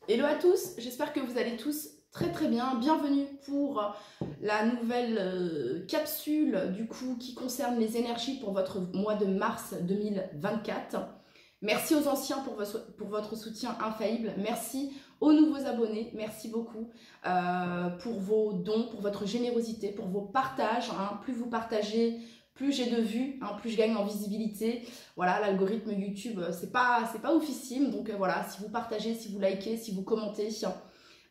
Hello à tous, j'espère que vous allez tous très très bien. Bienvenue pour la nouvelle capsule du coup qui concerne les énergies pour votre mois de mars 2024. Merci aux anciens pour votre soutien infaillible. Merci aux nouveaux abonnés. Merci beaucoup pour vos dons, pour votre générosité, pour vos partages. Hein. Plus vous partagez, plus j'ai de vues, hein, plus je gagne en visibilité. Voilà, l'algorithme YouTube, c'est pas oufissime. Donc voilà, si vous partagez, si vous likez, si vous commentez,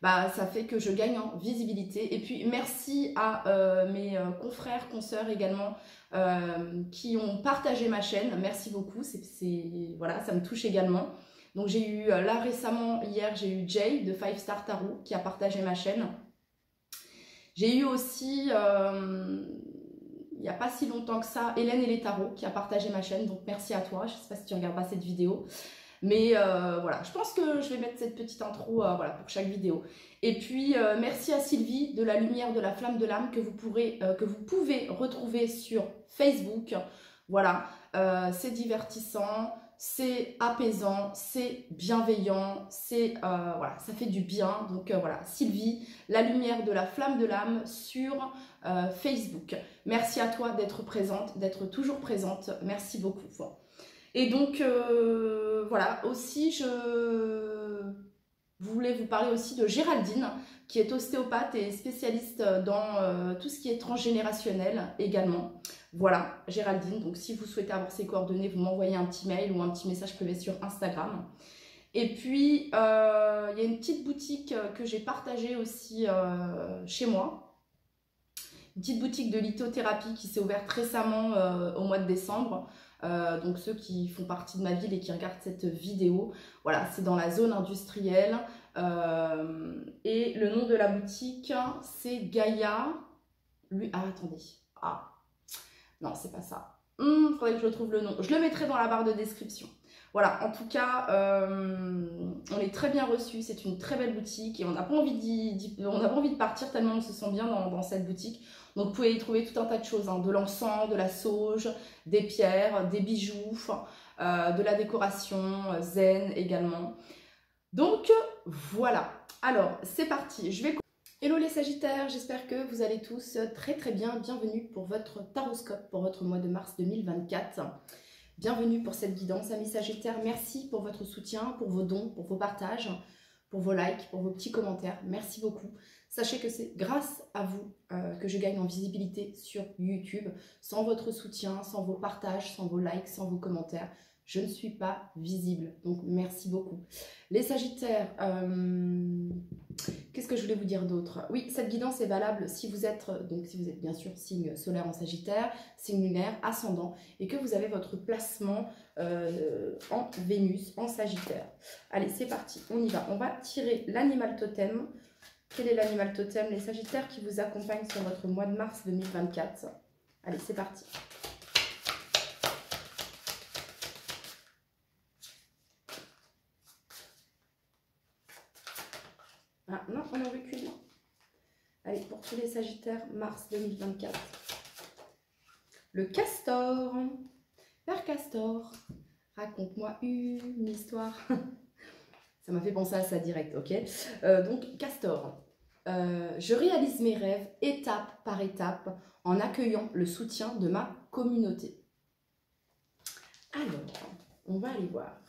bah, ça fait que je gagne en visibilité. Et puis merci à mes confrères, consoeurs également qui ont partagé ma chaîne. Merci beaucoup, voilà, ça me touche également. Donc j'ai eu là récemment, hier, j'ai eu Jay de 5 Star Tarot qui a partagé ma chaîne. J'ai eu aussi, il n'y a pas si longtemps que ça, Hélène et les tarots qui a partagé ma chaîne. Donc merci à toi, je ne sais pas si tu regardes pas cette vidéo. Mais voilà, je pense que je vais mettre cette petite intro voilà, pour chaque vidéo. Et puis, merci à Sylvie de la lumière de la flamme de l'âme que vous pouvez retrouver sur Facebook. Voilà, c'est divertissant, c'est apaisant, c'est bienveillant, voilà, ça fait du bien. Donc voilà, Sylvie, la lumière de la flamme de l'âme sur Facebook. Merci à toi d'être présente, d'être toujours présente. Merci beaucoup. Et donc, voilà, aussi, je voulais vous parler aussi de Géraldine, qui est ostéopathe et spécialiste dans tout ce qui est transgénérationnel également. Voilà, Géraldine, donc si vous souhaitez avoir ses coordonnées, vous m'envoyez un petit mail ou un petit message privé sur Instagram. Et puis, il y a une petite boutique que j'ai partagée aussi chez moi. Une petite boutique de lithothérapie qui s'est ouverte récemment au mois de décembre. Donc ceux qui font partie de ma ville et qui regardent cette vidéo, voilà, c'est dans la zone industrielle. Et le nom de la boutique, c'est Gaïa. Ah, attendez. Ah, non, c'est pas ça. Faudrait que je retrouve le nom. Je le mettrai dans la barre de description. Voilà, en tout cas, on est très bien reçus. C'est une très belle boutique et on n'a pas envie de partir tellement on se sent bien dans cette boutique. Donc, vous pouvez y trouver tout un tas de choses, hein, de l'encens, de la sauge, des pierres, des bijoux, de la décoration zen également. Donc, voilà. Alors, c'est parti. Hello les Sagittaires, j'espère que vous allez tous très très bien. Bienvenue pour votre taroscope pour votre mois de mars 2024. Bienvenue pour cette guidance, amis Sagittaires. Merci pour votre soutien, pour vos dons, pour vos partages, pour vos likes, pour vos petits commentaires. Merci beaucoup. Sachez que c'est grâce à vous que je gagne en visibilité sur YouTube. Sans votre soutien, sans vos partages, sans vos likes, sans vos commentaires, je ne suis pas visible. Donc, merci beaucoup. Les Sagittaires, qu'est-ce que je voulais vous dire d'autre? Oui, cette guidance est valable si vous êtes bien sûr signe solaire en Sagittaire, signe lunaire, ascendant, et que vous avez votre placement en Vénus, en Sagittaire. Allez, c'est parti, on y va. On va tirer l'animal totem. Quel est l'animal totem? Les Sagittaires qui vous accompagnent sur votre mois de mars 2024. Allez, c'est parti. Ah non, on en recule. Allez, pour tous les Sagittaires, mars 2024. Le castor. Père Castor, raconte-moi une histoire. Ça m'a fait penser à ça direct, ok? Donc, Castor. Je réalise mes rêves étape par étape en accueillant le soutien de ma communauté. Alors, on va aller voir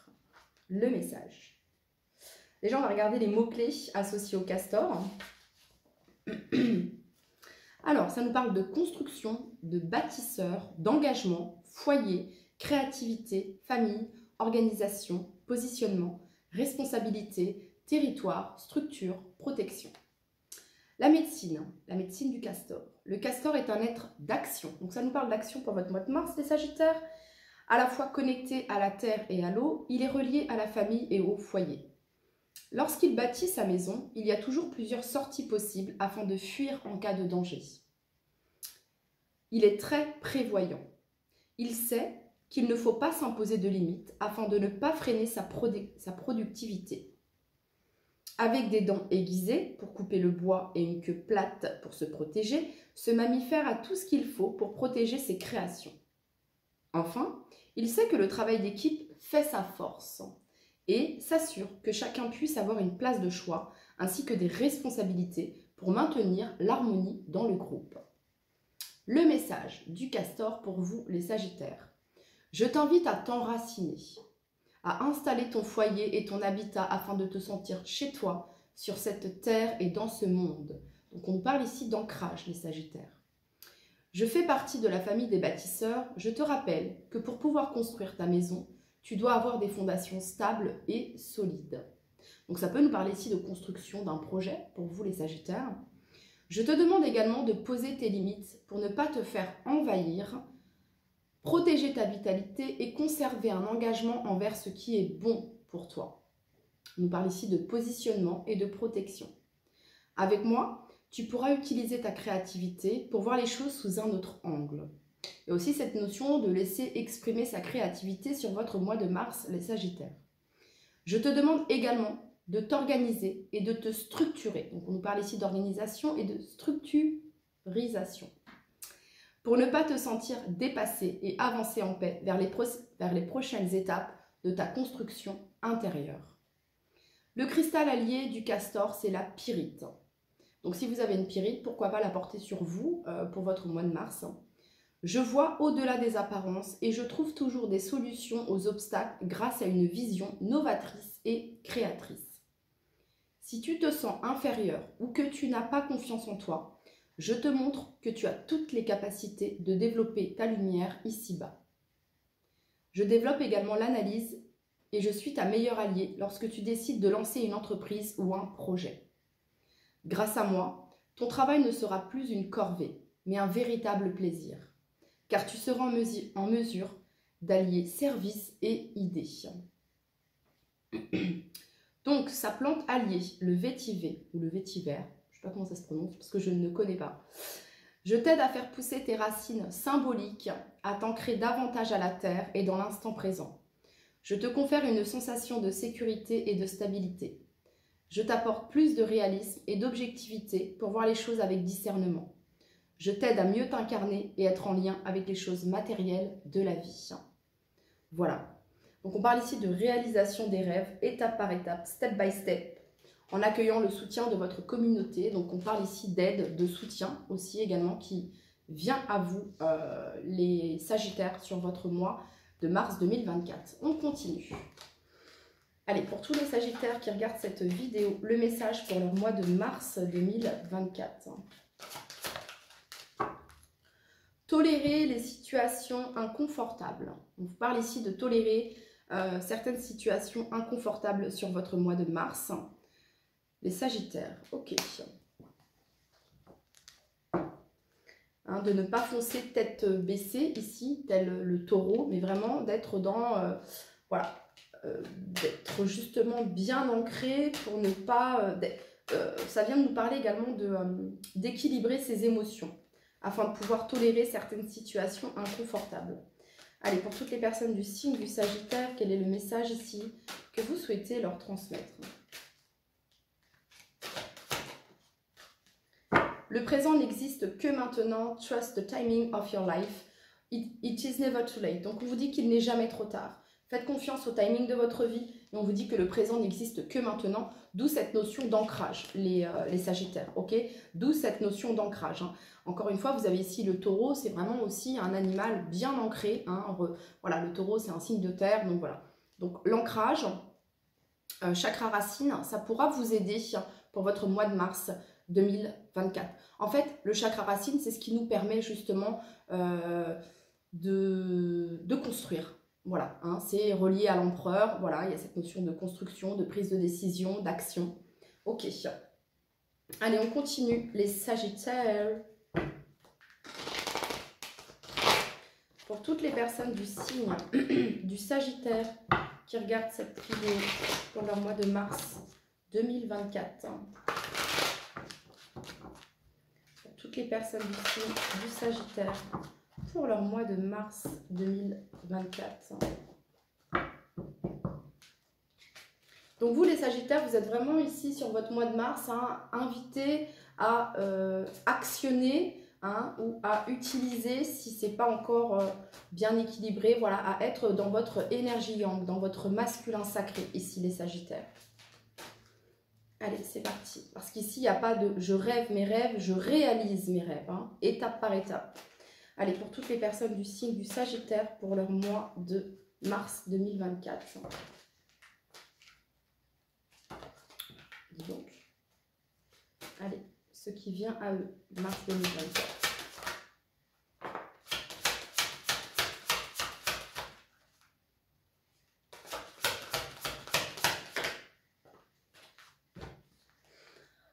le message. Déjà, on va regarder les mots-clés associés au castor. Alors, ça nous parle de construction, de bâtisseur, d'engagement, foyer, créativité, famille, organisation, positionnement, responsabilité, territoire, structure, protection. La médecine du castor. Le castor est un être d'action. Donc, ça nous parle d'action pour votre mois de mars, les Sagittaires. À la fois connecté à la terre et à l'eau, il est relié à la famille et au foyer. Lorsqu'il bâtit sa maison, il y a toujours plusieurs sorties possibles afin de fuir en cas de danger. Il est très prévoyant. Il sait qu'il ne faut pas s'imposer de limites afin de ne pas freiner sa productivité. Avec des dents aiguisées pour couper le bois et une queue plate pour se protéger, ce mammifère a tout ce qu'il faut pour protéger ses créations. Enfin, il sait que le travail d'équipe fait sa force. et s'assure que chacun puisse avoir une place de choix ainsi que des responsabilités pour maintenir l'harmonie dans le groupe. Le message du castor pour vous les Sagittaires. Je t'invite à t'enraciner, à installer ton foyer et ton habitat afin de te sentir chez toi sur cette terre et dans ce monde. Donc on parle ici d'ancrage les Sagittaires. Je fais partie de la famille des bâtisseurs. Je te rappelle que pour pouvoir construire ta maison, tu dois avoir des fondations stables et solides. Donc ça peut nous parler ici de construction d'un projet pour vous les Sagittaires. Je te demande également de poser tes limites pour ne pas te faire envahir, protéger ta vitalité et conserver un engagement envers ce qui est bon pour toi. On nous parle ici de positionnement et de protection. Avec moi, tu pourras utiliser ta créativité pour voir les choses sous un autre angle. Et aussi cette notion de laisser exprimer sa créativité sur votre mois de mars, les Sagittaires. Je te demande également de t'organiser et de te structurer. Donc on nous parle ici d'organisation et de structurisation. Pour ne pas te sentir dépassé et avancer en paix vers les prochaines étapes de ta construction intérieure. Le cristal allié du castor, c'est la pyrite. Donc si vous avez une pyrite, pourquoi pas la porter sur vous pour votre mois de mars. Je vois au-delà des apparences et je trouve toujours des solutions aux obstacles grâce à une vision novatrice et créatrice. Si tu te sens inférieur ou que tu n'as pas confiance en toi, je te montre que tu as toutes les capacités de développer ta lumière ici-bas. Je développe également l'analyse et je suis ta meilleure alliée lorsque tu décides de lancer une entreprise ou un projet. Grâce à moi, ton travail ne sera plus une corvée, mais un véritable plaisir, car tu seras en mesure d'allier service et idées. Donc, sa plante alliée, le vétiver ou le vétiver, je ne sais pas comment ça se prononce parce que je ne connais pas. Je t'aide à faire pousser tes racines symboliques, à t'ancrer davantage à la terre et dans l'instant présent. Je te confère une sensation de sécurité et de stabilité. Je t'apporte plus de réalisme et d'objectivité pour voir les choses avec discernement. Je t'aide à mieux t'incarner et être en lien avec les choses matérielles de la vie. Voilà. Donc on parle ici de réalisation des rêves, étape par étape, step by step, en accueillant le soutien de votre communauté. Donc on parle ici d'aide, de soutien aussi également qui vient à vous, les Sagittaires, sur votre mois de mars 2024. On continue. Allez, pour tous les Sagittaires qui regardent cette vidéo, le message pour leur mois de mars 2024. Tolérer les situations inconfortables. On vous parle ici de tolérer certaines situations inconfortables sur votre mois de mars. Les Sagittaires, ok. Hein, de ne pas foncer tête baissée ici, tel le taureau, mais vraiment d'être dans, voilà, d'être justement bien ancré pour ne pas... ça vient de nous parler également d'équilibrer ses émotions, afin de pouvoir tolérer certaines situations inconfortables. Allez, pour toutes les personnes du signe du Sagittaire, quel est le message ici que vous souhaitez leur transmettre? Le présent n'existe que maintenant. Trust the timing of your life. It is never too late. Donc on vous dit qu'il n'est jamais trop tard. Faites confiance au timing de votre vie et on vous dit que le présent n'existe que maintenant. D'où cette notion d'ancrage, les Sagittaires, ok? D'où cette notion d'ancrage. Hein. Encore une fois, vous avez ici le taureau, c'est vraiment aussi un animal bien ancré. Hein. Voilà, le taureau, c'est un signe de terre, donc voilà. Donc l'ancrage, chakra racine, ça pourra vous aider pour votre mois de mars 2024. En fait, le chakra racine, c'est ce qui nous permet justement de construire. Voilà, hein, c'est relié à l'empereur. Voilà, il y a cette notion de construction, de prise de décision, d'action. Ok. Allez, on continue. Les Sagittaires. Pour toutes les personnes du signe du Sagittaire qui regardent cette vidéo pour leur mois de mars 2024. Pour toutes les personnes du signe du Sagittaire pour leur mois de mars 2024. Donc vous les Sagittaires, vous êtes vraiment ici sur votre mois de mars, hein, invités à actionner hein, ou à utiliser si c'est pas encore bien équilibré, voilà, à être dans votre énergie yang, dans votre masculin sacré, ici les Sagittaires. Allez, c'est parti. Parce qu'ici, il n'y a pas de « je rêve mes rêves », je réalise mes rêves, hein, étape par étape. Allez, pour toutes les personnes du signe du Sagittaire, pour leur mois de mars 2024. Dis donc. Allez, ce qui vient à eux, mars 2024.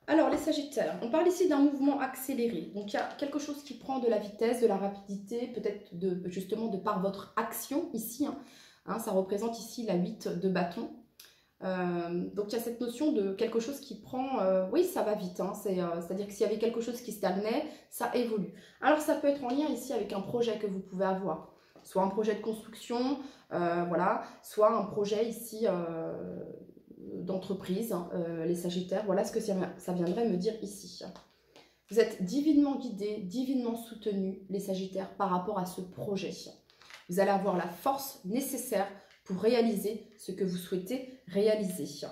Alors, les Sagittaires, on parle ici d'un mouvement accéléré. Donc, il y a quelque chose qui prend de la vitesse, de la rapidité, peut-être justement de par votre action ici. Hein, ça représente ici la 8 de bâton. Donc, il y a cette notion de quelque chose qui prend... oui, ça va vite. Hein, c'est-à-dire que s'il y avait quelque chose qui stagnait, ça évolue. Alors, ça peut être en lien ici avec un projet que vous pouvez avoir. Soit un projet de construction, voilà, soit un projet ici... d'entreprise, les Sagittaires, voilà ce que ça viendrait me dire ici. Vous êtes divinement guidés, divinement soutenus, les Sagittaires, par rapport à ce projet. Vous allez avoir la force nécessaire pour réaliser ce que vous souhaitez réaliser.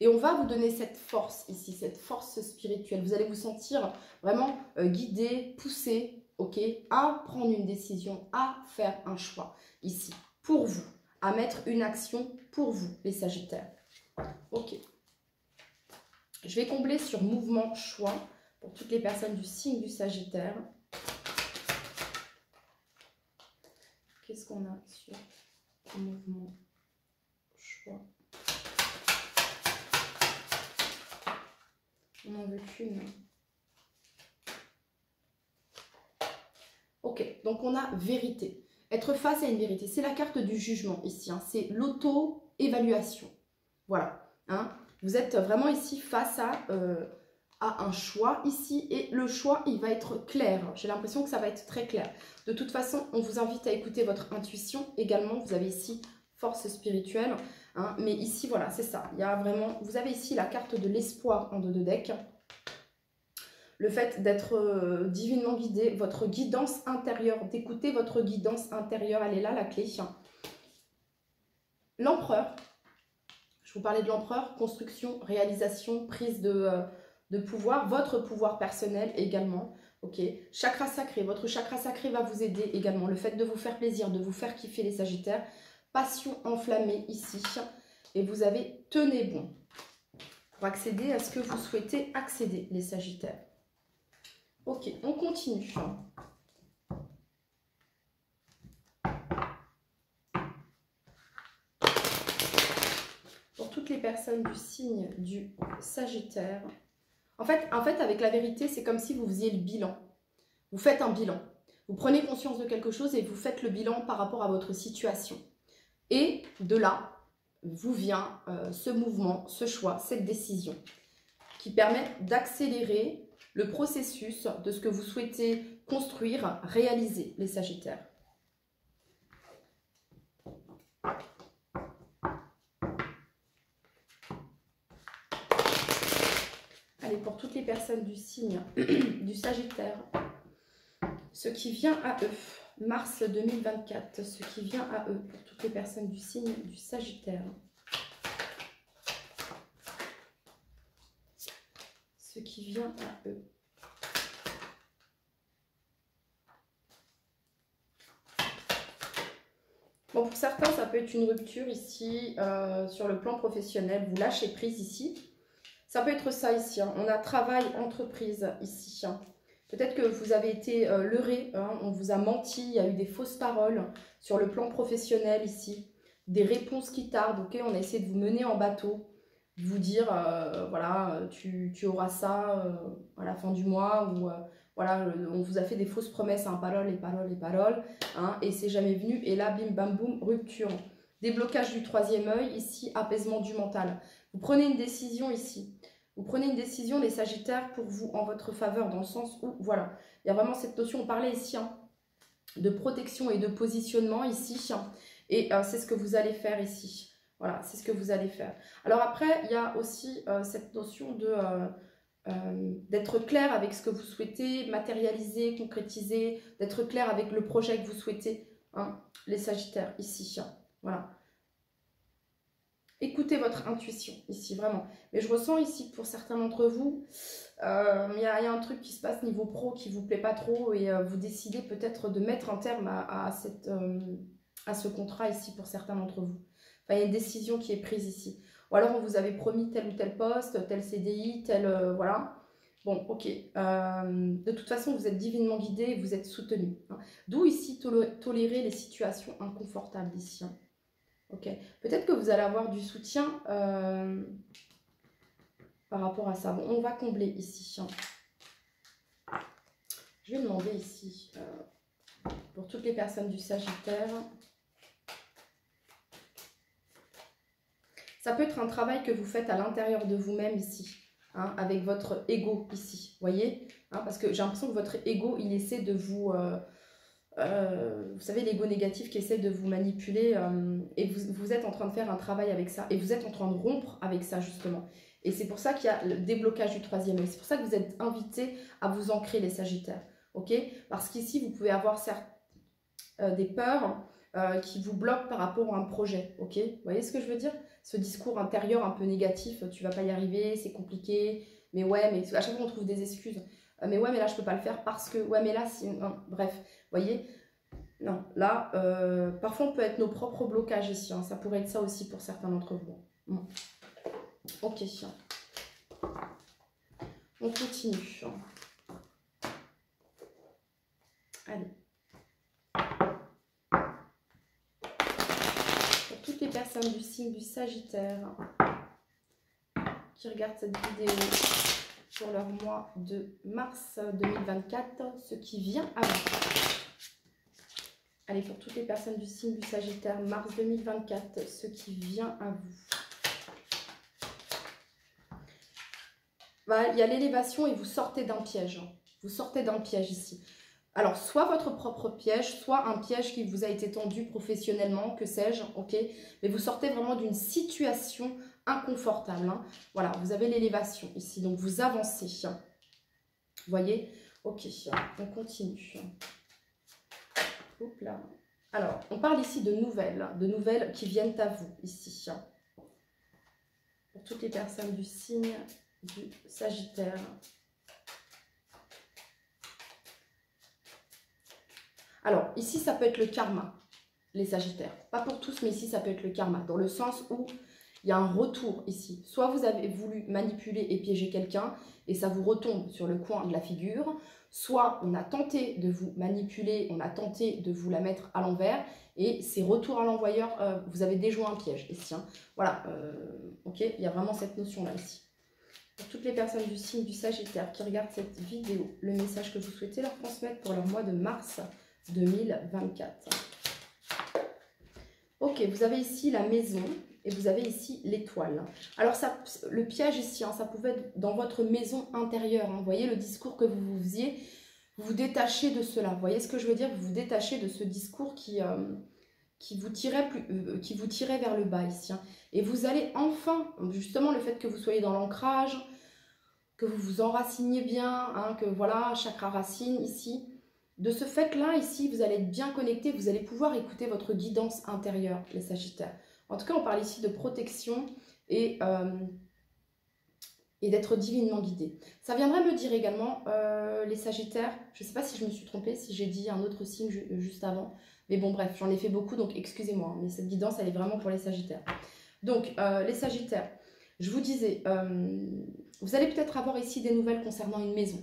Et on va vous donner cette force ici, cette force spirituelle. Vous allez vous sentir vraiment guidé, poussé, ok, à prendre une décision, à faire un choix ici, pour vous, à mettre une action pour vous, les Sagittaires. Ok. Je vais combler sur mouvement choix pour toutes les personnes du signe du Sagittaire. Qu'est-ce qu'on a sur mouvement choix? On n'en veut qu'une. Ok, donc on a vérité. Être face à une vérité, c'est la carte du jugement ici, hein. C'est l'auto-évaluation. Voilà, hein. Vous êtes vraiment ici face à un choix ici et le choix, il va être clair. J'ai l'impression que ça va être très clair. De toute façon, on vous invite à écouter votre intuition également. Vous avez ici force spirituelle, hein. Mais ici, voilà, c'est ça. Il y a vraiment, vous avez ici la carte de l'espoir en dos de deck. Le fait d'être divinement guidé, votre guidance intérieure, d'écouter votre guidance intérieure, elle est là, la clé. L'empereur, je vous parlais de l'empereur, construction, réalisation, prise de pouvoir, votre pouvoir personnel également. Ok, chakra sacré, votre chakra sacré va vous aider également. Le fait de vous faire plaisir, de vous faire kiffer les Sagittaires. Passion enflammée ici. Et vous avez tenez bon pour accéder à ce que vous souhaitez accéder, les Sagittaires. Ok, on continue. Pour toutes les personnes du signe du Sagittaire, en fait avec la vérité, c'est comme si vous faisiez le bilan. Vous faites un bilan. Vous prenez conscience de quelque chose et vous faites le bilan par rapport à votre situation. Et de là, vous vient ce mouvement, ce choix, cette décision qui permet d'accélérer le processus de ce que vous souhaitez construire, réaliser, les Sagittaires. Allez, pour toutes les personnes du signe du Sagittaire, ce qui vient à eux, mars 2024, ce qui vient à eux, pour toutes les personnes du signe du Sagittaire. Ce qui vient à eux. Bon, pour certains, ça peut être une rupture ici, sur le plan professionnel. Vous lâchez prise ici. Ça peut être ça ici. Hein. On a travail, entreprise ici. Hein. Peut-être que vous avez été leurré, hein, on vous a menti, il y a eu des fausses paroles sur le plan professionnel ici. Des réponses qui tardent, ok, on a essayé de vous mener en bateau. Vous dire, voilà, tu auras ça à la fin du mois, ou voilà, on vous a fait des fausses promesses, hein, paroles et paroles et paroles, hein, et c'est jamais venu, et là, bim, bam, boum, rupture. Déblocage du troisième œil, ici, apaisement du mental. Vous prenez une décision ici, vous prenez une décision, les Sagittaires, pour vous, en votre faveur, dans le sens où, voilà, il y a vraiment cette notion, on parlait ici, hein, de protection et de positionnement ici, hein, et c'est ce que vous allez faire ici. Voilà, c'est ce que vous allez faire. Alors après, il y a aussi cette notion de d'être clair avec ce que vous souhaitez, matérialiser, concrétiser, d'être clair avec le projet que vous souhaitez, hein, les Sagittaires, ici, hein, voilà. Écoutez votre intuition, ici, vraiment. Mais je ressens ici que pour certains d'entre vous, y a un truc qui se passe niveau pro qui ne vous plaît pas trop et vous décidez peut-être de mettre un terme à ce contrat ici pour certains d'entre vous. Enfin, il y a une décision qui est prise ici. Ou alors, on vous avait promis tel ou tel poste, tel CDI, tel... voilà. Bon, ok. De toute façon, vous êtes divinement guidé et vous êtes soutenu. Hein. D'où ici, tolérer les situations inconfortables ici. Hein. Ok. Peut-être que vous allez avoir du soutien par rapport à ça. Bon, on va combler ici. Hein. Je vais demander ici, pour toutes les personnes du Sagittaire... Ça peut être un travail que vous faites à l'intérieur de vous-même ici, hein, avec votre ego ici, voyez, hein, parce que j'ai l'impression que votre ego, il essaie de vous... vous savez, l'ego négatif qui essaie de vous manipuler et vous êtes en train de faire un travail avec ça. Et vous êtes en train de rompre avec ça, justement. Et c'est pour ça qu'il y a le déblocage du troisième œil. C'est pour ça que vous êtes invités à vous ancrer, les Sagittaires, ok? Parce qu'ici, vous pouvez avoir certes des peurs qui vous bloquent par rapport à un projet, ok? Vous voyez ce que je veux dire? Ce discours intérieur un peu négatif, tu vas pas y arriver, c'est compliqué, mais ouais, mais à chaque fois on trouve des excuses. Mais ouais, mais là je peux pas le faire parce que, ouais, mais là, si... non, bref, vous voyez? Non, là, parfois on peut être nos propres blocages ici, hein. Ça pourrait être ça aussi pour certains d'entre vous. Bon. Ok. On continue. Allez. Toutes les personnes du signe du Sagittaire qui regardent cette vidéo pour leur mois de mars 2024, ce qui vient à vous. Allez, pour toutes les personnes du signe du Sagittaire, mars 2024, ce qui vient à vous. Voilà, il y a l'élévation et vous sortez d'un piège. Vous sortez d'un piège ici. Alors, soit votre propre piège, soit un piège qui vous a été tendu professionnellement, que sais-je, ok? Mais vous sortez vraiment d'une situation inconfortable. Hein. Voilà, vous avez l'élévation ici, donc vous avancez. Vous voyez? Ok, on continue. Hop là. Alors, on parle ici de nouvelles qui viennent à vous, ici. Pour toutes les personnes du signe du Sagittaire. Alors, ici, ça peut être le karma, les Sagittaires. Pas pour tous, mais ici, ça peut être le karma. Dans le sens où il y a un retour ici. Soit vous avez voulu manipuler et piéger quelqu'un et ça vous retombe sur le coin de la figure. Soit on a tenté de vous manipuler, on a tenté de vous la mettre à l'envers. Et c'est retour à l'envoyeur, vous avez déjoué un piège ici. Hein. Voilà, ok, il y a vraiment cette notion-là ici. Pour toutes les personnes du signe du Sagittaire qui regardent cette vidéo, le message que vous souhaitez leur transmettre pour leur mois de mars 2024. Ok, vous avez ici la maison et vous avez ici l'étoile. Alors, ça, le piège ici, hein, ça pouvait être dans votre maison intérieure. Hein. Vous voyez le discours que vous vous faisiez, vous vous détachez de cela. Vous voyez ce que je veux dire? Vous vous détachez de ce discours qui vous tirait vers le bas ici. Hein. Et vous allez enfin, justement, le fait que vous soyez dans l'ancrage, que vous vous enraciniez bien, hein, que voilà, chakra racine ici. De ce fait-là, ici, vous allez être bien connecté, vous allez pouvoir écouter votre guidance intérieure, les Sagittaires. En tout cas, on parle ici de protection et d'être divinement guidé. Ça viendrait me dire également, les Sagittaires, je ne sais pas si je me suis trompée, si j'ai dit un autre signe juste avant, mais bon, bref, j'en ai fait beaucoup, donc excusez-moi, hein, mais cette guidance, elle est vraiment pour les Sagittaires. Donc, les Sagittaires, je vous disais, vous allez peut-être avoir ici des nouvelles concernant une maison,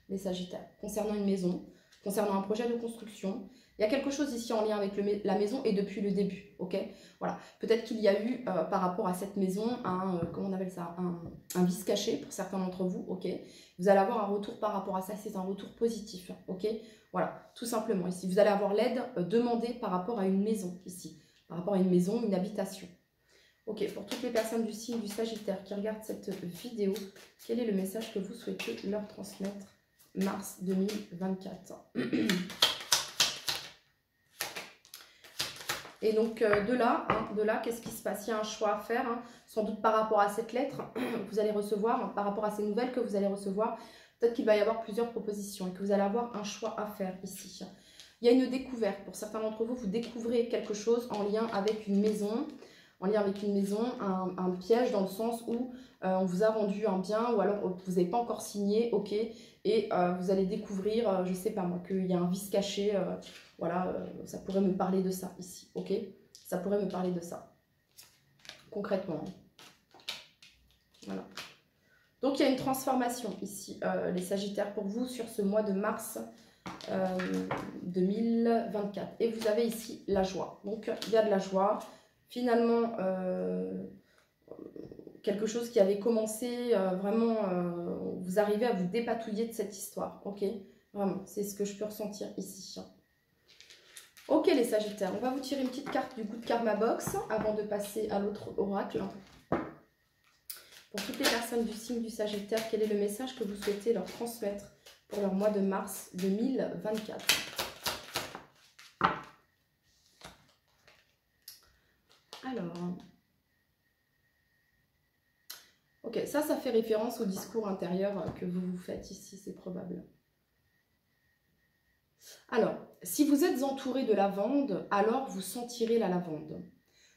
les Sagittaires, concernant une maison, concernant un projet de construction. Il y a quelque chose ici en lien avec la maison et depuis le début, ok? Voilà, peut-être qu'il y a eu par rapport à cette maison comment on appelle ça, un vice caché pour certains d'entre vous, ok? Vous allez avoir un retour par rapport à ça, c'est un retour positif, ok? Voilà, tout simplement ici. Vous allez avoir l'aide demandée par rapport à une maison ici, par rapport à une maison, une habitation. Ok, pour toutes les personnes du signe du Sagittaire qui regardent cette vidéo, quel est le message que vous souhaitez leur transmettre mars 2024? Et donc de là, qu'est-ce qui se passe? Il y a un choix à faire, hein, sans doute par rapport à cette lettre que vous allez recevoir, par rapport à ces nouvelles que vous allez recevoir. Peut-être qu'il va y avoir plusieurs propositions et que vous allez avoir un choix à faire ici. Il y a une découverte. Pour certains d'entre vous, vous découvrez quelque chose en lien avec une maison. En lien avec une maison, un piège dans le sens où on vous a vendu un bien ou alors vous n'avez pas encore signé, ok, et vous allez découvrir, je ne sais pas moi, qu'il y a un vice caché, voilà, ça pourrait me parler de ça ici, ok, ça pourrait me parler de ça, concrètement. Voilà. Donc il y a une transformation ici, les Sagittaires, pour vous sur ce mois de mars 2024. Et vous avez ici la joie. Donc il y a de la joie. Finalement, quelque chose qui avait commencé, vraiment, vous arrivez à vous dépatouiller de cette histoire. Ok, vraiment, c'est ce que je peux ressentir ici. Ok les Sagittaires, on va vous tirer une petite carte du Good Karma Box avant de passer à l'autre oracle. Pour toutes les personnes du signe du Sagittaire, quel est le message que vous souhaitez leur transmettre pour leur mois de mars 2024? Alors, ok, ça fait référence au discours intérieur que vous vous faites ici, c'est probable. Alors, si vous êtes entouré de lavande, alors vous sentirez la lavande.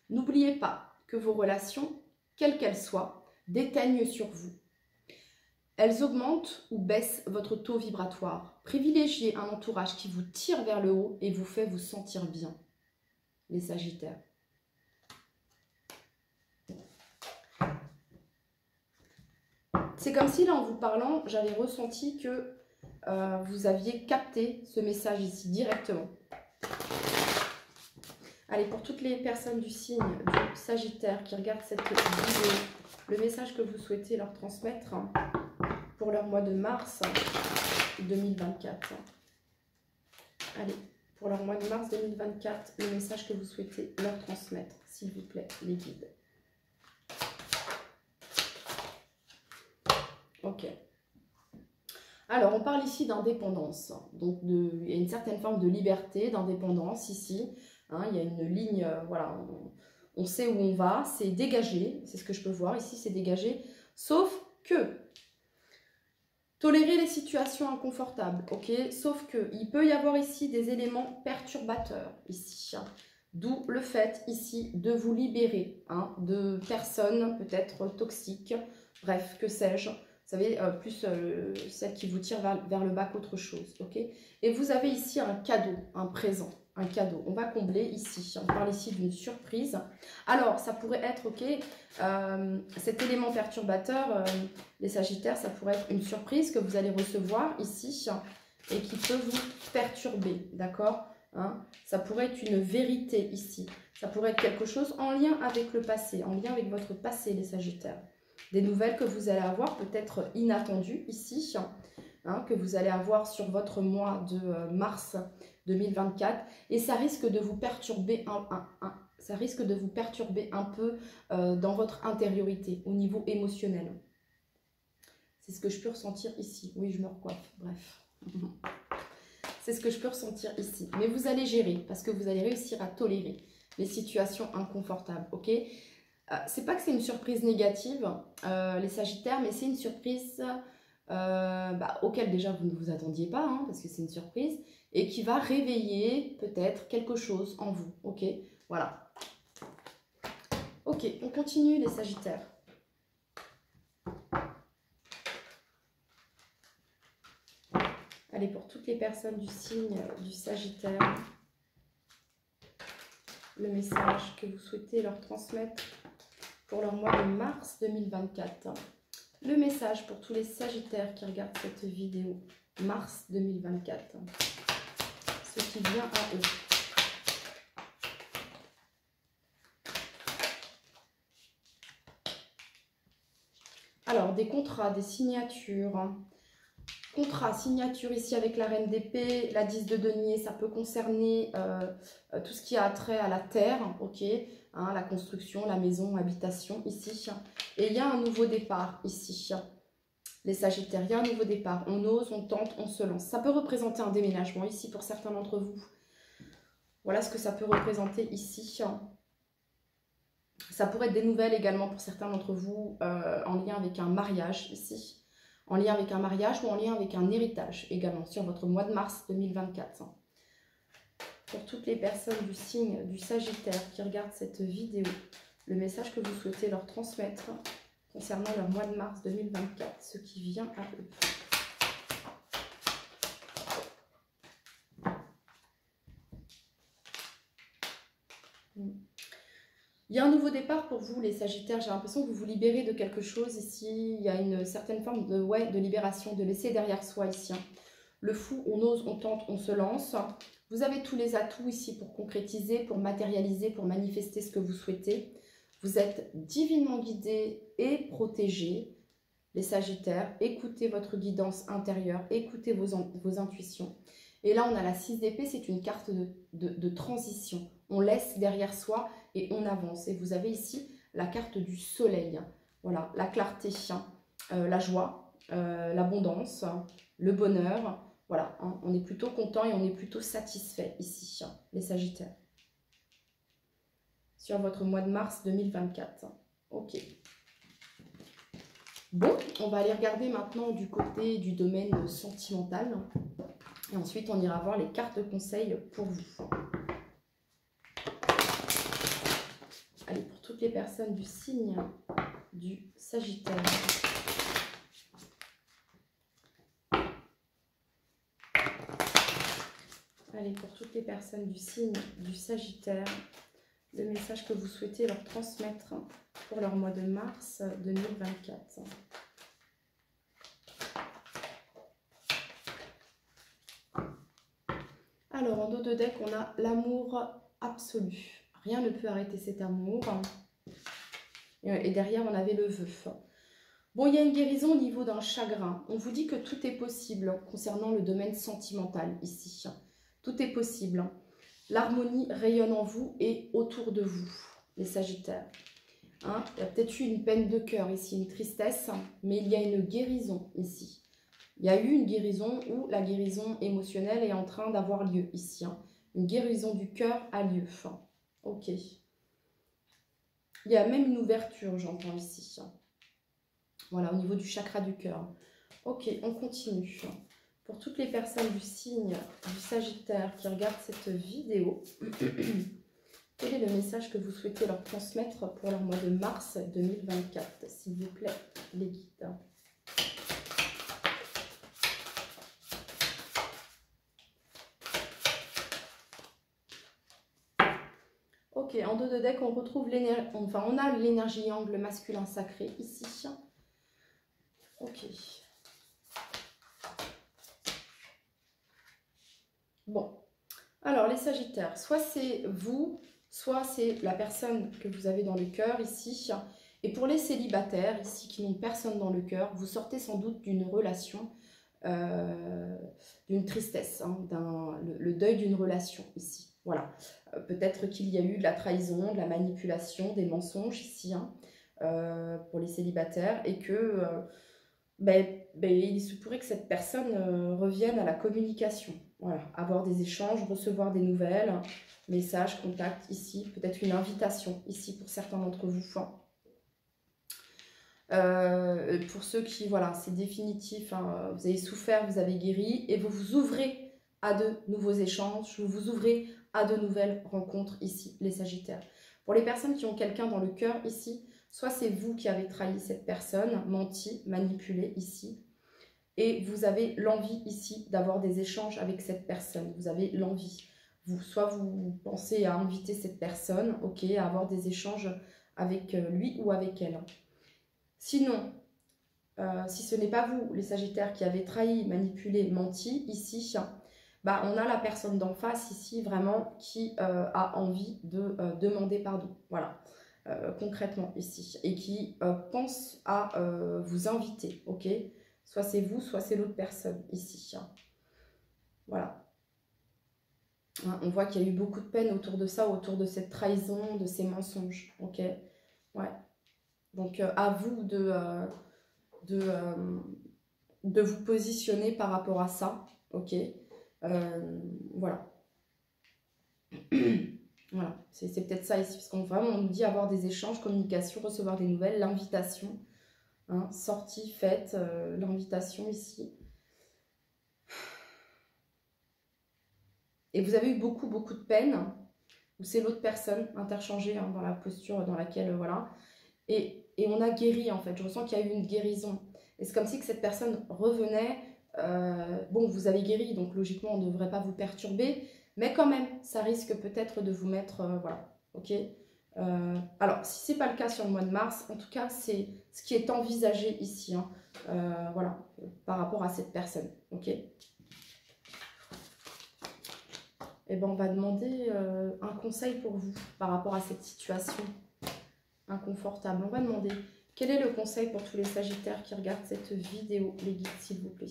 N'oubliez pas que vos relations, quelles qu'elles soient, déteignent sur vous. Elles augmentent ou baissent votre taux vibratoire. Privilégiez un entourage qui vous tire vers le haut et vous fait vous sentir bien, les Sagittaires. C'est comme si là, en vous parlant, j'avais ressenti que vous aviez capté ce message ici directement. Allez, pour toutes les personnes du signe du Sagittaire qui regardent cette vidéo, le message que vous souhaitez leur transmettre pour leur mois de mars 2024. Allez, pour leur mois de mars 2024, le message que vous souhaitez leur transmettre, s'il vous plaît, les guides. Ok. Alors, on parle ici d'indépendance. Donc, il y a une certaine forme de liberté, d'indépendance ici. Hein, il y a une ligne, voilà, on sait où on va, c'est dégagé, c'est ce que je peux voir ici, c'est dégagé. Sauf que, tolérer les situations inconfortables, ok? Sauf que, il peut y avoir ici des éléments perturbateurs, ici. D'où le fait, ici, de vous libérer hein, de personnes peut-être toxiques, bref, que sais-je. Vous savez, plus celle qui vous tire vers le bas qu'autre chose, ok? Et vous avez ici un cadeau, un présent, un cadeau. On va combler ici, on parle ici d'une surprise. Alors, ça pourrait être, ok, cet élément perturbateur, les Sagittaires, ça pourrait être une surprise que vous allez recevoir ici et qui peut vous perturber, d'accord? Hein? Ça pourrait être une vérité ici. Ça pourrait être quelque chose en lien avec le passé, en lien avec votre passé, les Sagittaires. Des nouvelles que vous allez avoir peut-être inattendues ici, hein, que vous allez avoir sur votre mois de mars 2024. Et ça risque de vous perturber ça risque de vous perturber un peu dans votre intériorité, au niveau émotionnel. C'est ce que je peux ressentir ici. Oui, je me recoiffe, bref. C'est ce que je peux ressentir ici. Mais vous allez gérer, parce que vous allez réussir à tolérer les situations inconfortables, ok? C'est pas que c'est une surprise négative, les Sagittaires, mais c'est une surprise auquel déjà vous ne vous attendiez pas, hein, parce que c'est une surprise, et qui va réveiller peut-être quelque chose en vous, ok? Voilà. Ok, on continue les Sagittaires. Allez, pour toutes les personnes du signe du Sagittaire, le message que vous souhaitez leur transmettre pour leur mois de mars 2024. Le message pour tous les Sagittaires qui regardent cette vidéo, mars 2024. Ce qui vient à eux. Alors, des contrats, des signatures. Contrat, signature ici avec la reine d'épée, la 10 de denier, ça peut concerner tout ce qui a trait à la terre, ok, hein, la construction, la maison, habitation ici. Et il y a un nouveau départ ici, les Sagittaires, il y a un nouveau départ. On ose, on tente, on se lance. Ça peut représenter un déménagement ici pour certains d'entre vous. Voilà ce que ça peut représenter ici. Ça pourrait être des nouvelles également pour certains d'entre vous en lien avec un mariage ici. En lien avec un mariage ou en lien avec un héritage également sur votre mois de mars 2024. Pour toutes les personnes du signe du Sagittaire qui regardent cette vidéo, le message que vous souhaitez leur transmettre concernant leur mois de mars 2024, ce qui vient à eux. Il y a un nouveau départ pour vous, les Sagittaires. J'ai l'impression que vous vous libérez de quelque chose ici. Il y a une certaine forme de libération, de laisser derrière soi ici. Le fou, on ose, on tente, on se lance. Vous avez tous les atouts ici pour concrétiser, pour matérialiser, pour manifester ce que vous souhaitez. Vous êtes divinement guidés et protégés, les Sagittaires. Écoutez votre guidance intérieure, écoutez vos intuitions. Et là, on a la 6 d'épée, c'est une carte de transition. On laisse derrière soi et on avance. Et vous avez ici la carte du soleil. Voilà, la clarté, la joie, l'abondance, le bonheur. Voilà, hein, on est plutôt content et on est plutôt satisfait ici, les Sagittaires. Sur votre mois de mars 2024. Ok. Bon, on va aller regarder maintenant du côté du domaine sentimental. Et ensuite, on ira voir les cartes de conseil pour vous. Allez, pour toutes les personnes du signe du Sagittaire. Allez, pour toutes les personnes du signe du Sagittaire, le message que vous souhaitez leur transmettre pour leur mois de mars 2024. Alors, en dos de deck, on a l'amour absolu. Rien ne peut arrêter cet amour. Et derrière, on avait le vœu. Bon, il y a une guérison au niveau d'un chagrin. On vous dit que tout est possible concernant le domaine sentimental ici. Tout est possible. L'harmonie rayonne en vous et autour de vous, les Sagittaires. Hein, il y a peut-être eu une peine de cœur ici, une tristesse, mais il y a une guérison ici. Il y a eu une guérison où la guérison émotionnelle est en train d'avoir lieu ici. Hein. Une guérison du cœur a lieu. Ok. Il y a même une ouverture, j'entends ici. Voilà, au niveau du chakra du cœur. Ok, on continue. Pour toutes les personnes du signe du Sagittaire qui regardent cette vidéo, quel est le message que vous souhaitez leur transmettre pour leur mois de mars 2024, s'il vous plaît, les guides? Ok, en dos de deck, on retrouve l'énergie, enfin, on a l'énergie angle masculin sacré ici. Ok. Bon. Alors, les Sagittaires, soit c'est vous, soit c'est la personne que vous avez dans le cœur ici. Et pour les célibataires ici qui n'ont personne dans le cœur, vous sortez sans doute d'une relation, d'une tristesse, hein, le deuil d'une relation ici. Voilà. Peut-être qu'il y a eu de la trahison, de la manipulation, des mensonges ici, hein, pour les célibataires, et que il se pourrait que cette personne revienne à la communication. Voilà, avoir des échanges, recevoir des nouvelles, messages, contacts ici, peut-être une invitation ici pour certains d'entre vous. Pour ceux qui, voilà, c'est définitif, hein, vous avez souffert, vous avez guéri et vous vous ouvrez à de nouveaux échanges, vous vous ouvrez à de nouvelles rencontres ici, les Sagittaires. Pour les personnes qui ont quelqu'un dans le cœur ici, soit c'est vous qui avez trahi cette personne, menti, manipulé ici, et vous avez l'envie ici d'avoir des échanges avec cette personne. Vous avez l'envie. Soit vous pensez à inviter cette personne, ok, à avoir des échanges avec lui ou avec elle. Sinon, si ce n'est pas vous, les Sagittaires, qui avez trahi, manipulé, menti, ici, bah, on a la personne d'en face ici vraiment qui a envie de demander pardon. Voilà, concrètement ici. Et qui pense à vous inviter, ok? Soit c'est vous, soit c'est l'autre personne ici. Voilà. Hein, on voit qu'il y a eu beaucoup de peine autour de ça, autour de cette trahison, de ces mensonges, ok? Ouais. Donc, à vous de vous positionner par rapport à ça, ok? Voilà. Voilà, c'est peut-être ça ici, parce qu'on vraiment on nous dit avoir des échanges, communication, recevoir des nouvelles, l'invitation, hein, sortie, fête, l'invitation ici. Et vous avez eu beaucoup de peine, ou c'est l'autre personne interchangée hein, dans la posture dans laquelle, voilà. Et on a guéri en fait, je ressens qu'il y a eu une guérison. Et c'est comme si que cette personne revenait, bon vous avez guéri, donc logiquement on ne devrait pas vous perturber, mais quand même, ça risque peut-être de vous mettre, voilà, ok. Alors, si ce n'est pas le cas sur le mois de mars, en tout cas, c'est ce qui est envisagé ici, hein, voilà, par rapport à cette personne, ok. Et ben, on va demander un conseil pour vous par rapport à cette situation inconfortable. On va demander quel est le conseil pour tous les Sagittaires qui regardent cette vidéo, les guides, s'il vous plaît.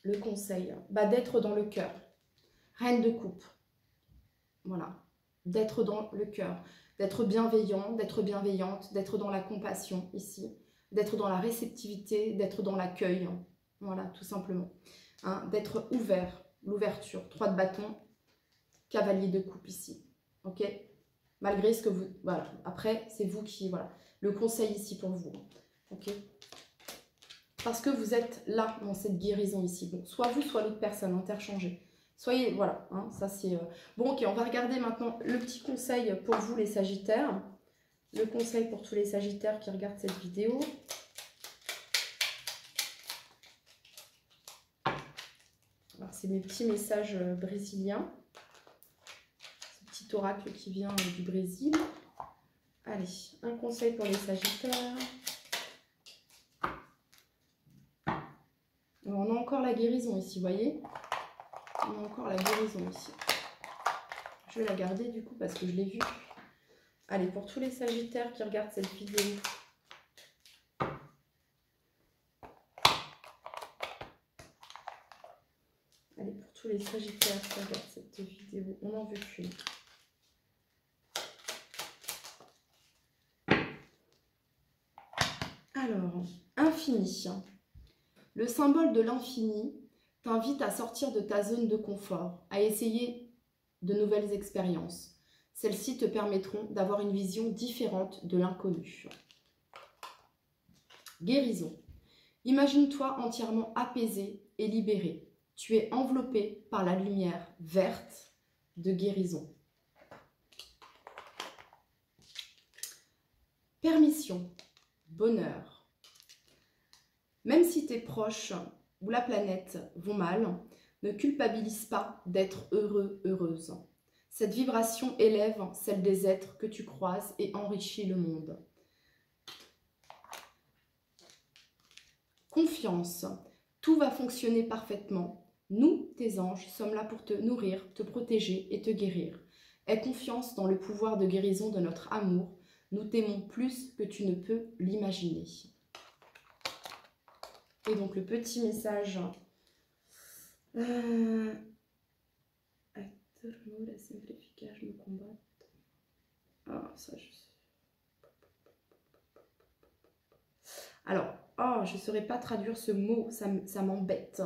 Le conseil, bah, d'être dans le cœur. Reine de coupe. Voilà. D'être dans le cœur. D'être bienveillant, d'être bienveillante, d'être dans la compassion ici. D'être dans la réceptivité, d'être dans l'accueil. Voilà, tout simplement. Hein, d'être ouvert, l'ouverture. 3 de bâton, cavalier de coupe ici. Ok? Malgré ce que vous... Voilà. Après, c'est vous qui... Voilà. Le conseil ici pour vous. Ok? Parce que vous êtes là, dans cette guérison ici. Bon, soit vous, soit l'autre personne, interchangez. Soyez... Voilà. Hein, ça, c'est... Bon, ok, on va regarder maintenant le petit conseil pour vous, les Sagittaires. Le conseil pour tous les Sagittaires qui regardent cette vidéo. C'est mes petits messages brésiliens. Ce petit oracle qui vient du Brésil. Allez, un conseil pour les Sagittaires. Alors, on a encore la guérison ici, vous voyez. On a encore la guérison ici. Je vais la garder du coup parce que je l'ai vue. Allez, pour tous les Sagittaires qui regardent cette vidéo. Allez, pour tous les Sagittaires qui regardent cette vidéo, on en veut qu'une. Alors, infini. Le symbole de l'infini t'invite à sortir de ta zone de confort, à essayer de nouvelles expériences. Celles-ci te permettront d'avoir une vision différente de l'inconnu. Guérison. Imagine-toi entièrement apaisé et libéré. Tu es enveloppé par la lumière verte de guérison. Permission. Bonheur. Même si tes proches ou la planète vont mal, ne culpabilise pas d'être heureux, heureuse. Cette vibration élève celle des êtres que tu croises et enrichit le monde. Confiance. Tout va fonctionner parfaitement. Nous, tes anges, sommes là pour te nourrir, te protéger et te guérir. Aie confiance dans le pouvoir de guérison de notre amour. Nous t'aimons plus que tu ne peux l'imaginer. Et donc le petit message. Je me combatte. Ah, ça, je... Alors, oh, je ne saurais pas traduire ce mot, ça m'embête.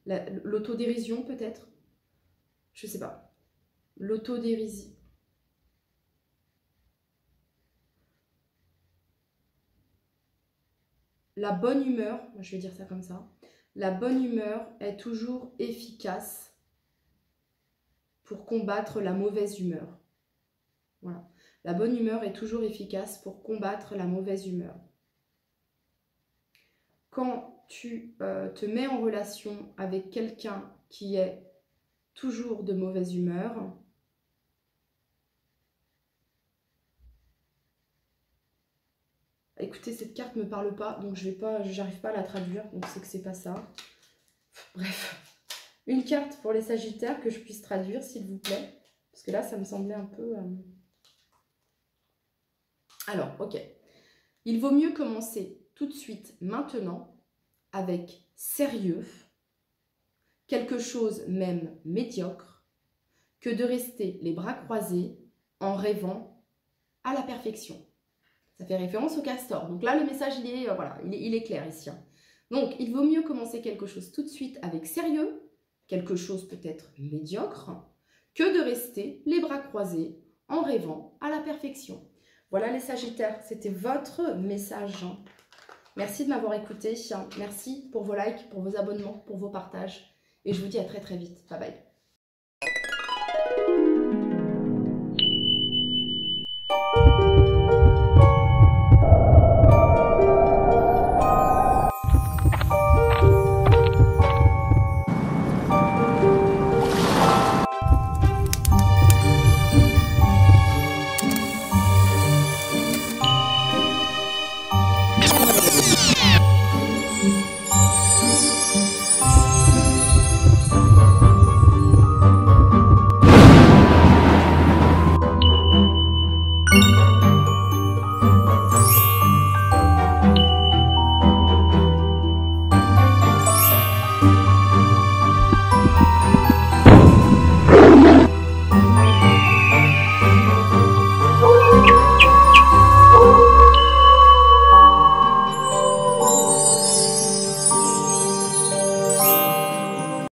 L'autodérision peut-être? Je sais pas. L'autodérision. La bonne humeur, je vais dire ça comme ça, la bonne humeur est toujours efficace pour combattre la mauvaise humeur. Voilà. La bonne humeur est toujours efficace pour combattre la mauvaise humeur. Quand tu te mets en relation avec quelqu'un qui est toujours de mauvaise humeur, écoutez, cette carte ne me parle pas, donc j'arrive pas à la traduire, donc c'est que c'est pas ça. Bref, une carte pour les Sagittaires que je puisse traduire, s'il vous plaît, parce que là, ça me semblait un peu... Alors, ok. Il vaut mieux commencer tout de suite, maintenant, avec sérieux, quelque chose même médiocre, que de rester les bras croisés en rêvant à la perfection. Ça fait référence au castor. Donc là, le message, voilà, il est clair ici. Hein. Donc, il vaut mieux commencer quelque chose tout de suite avec sérieux, quelque chose peut-être médiocre, que de rester les bras croisés en rêvant à la perfection. Voilà les Sagittaires, c'était votre message. Merci de m'avoir écouté. Merci pour vos likes, pour vos abonnements, pour vos partages. Et je vous dis à très très vite. Bye bye.